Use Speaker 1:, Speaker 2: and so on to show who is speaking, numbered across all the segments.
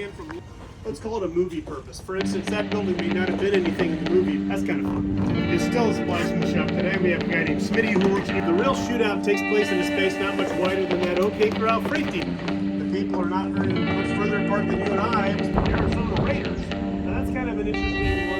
Speaker 1: ran from, let's call it a movie purpose. For instance, that building may not have been anything in the movie. That's kind of fun. It's still a splashing shop today. We have a guy named Smitty who works here. The real shootout takes place in a space not much wider than that OK Corral freight depot. The people are not very much further apart than you and I. It's the Arizona Raiders. Now that's kind of an interesting one.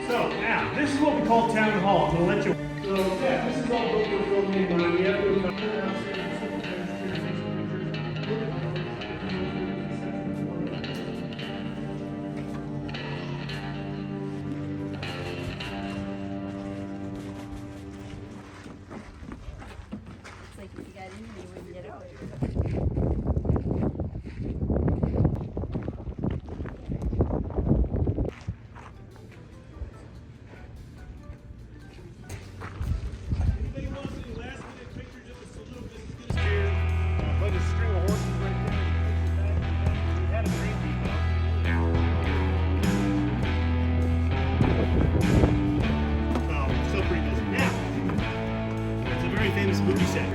Speaker 1: So now, this is what we call town hall. We'll let you. So yeah, this is all what we're filming in mind. We have to come downstairs.
Speaker 2: It's like if you got in, you wouldn't get out.
Speaker 1: Anybody wants any last minute pictures of the saloon? This is good as here. Like a string of horses right there. We had a train depot. Oh, still pretty busy. Now, it's a very famous movie set.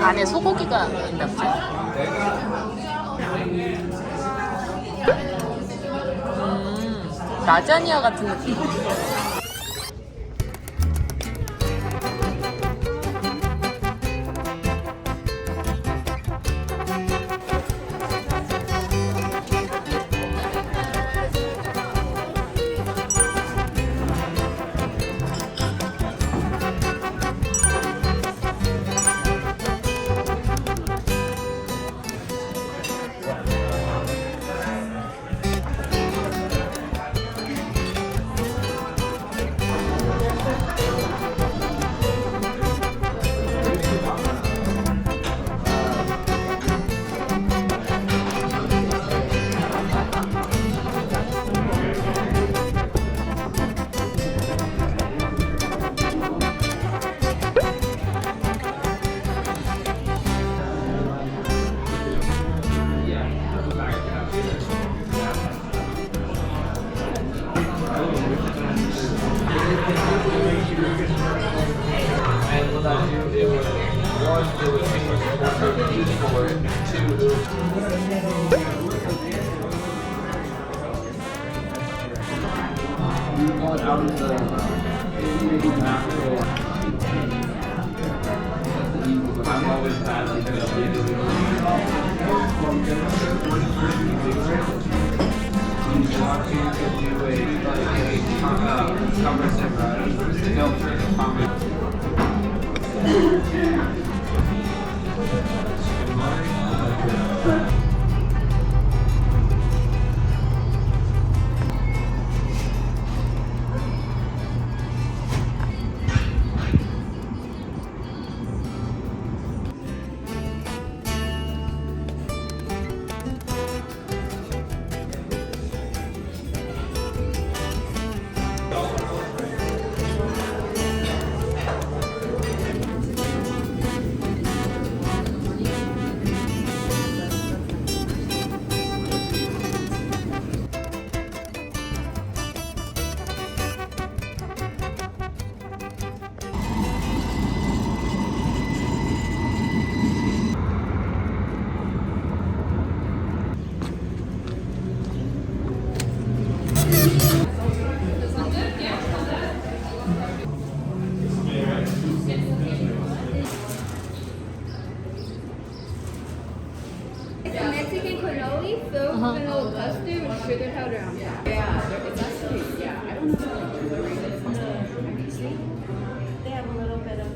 Speaker 3: 안에 소고기가 있나 보죠. 라자니아 같은 느낌.
Speaker 4: I'm always badly
Speaker 2: It's a Mexican cannoli filled with vanilla custard with sugar powder on top. Yeah, it's actually, yeah, I don't know if they have a little bit of.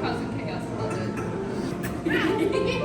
Speaker 2: Causing chaos, love it.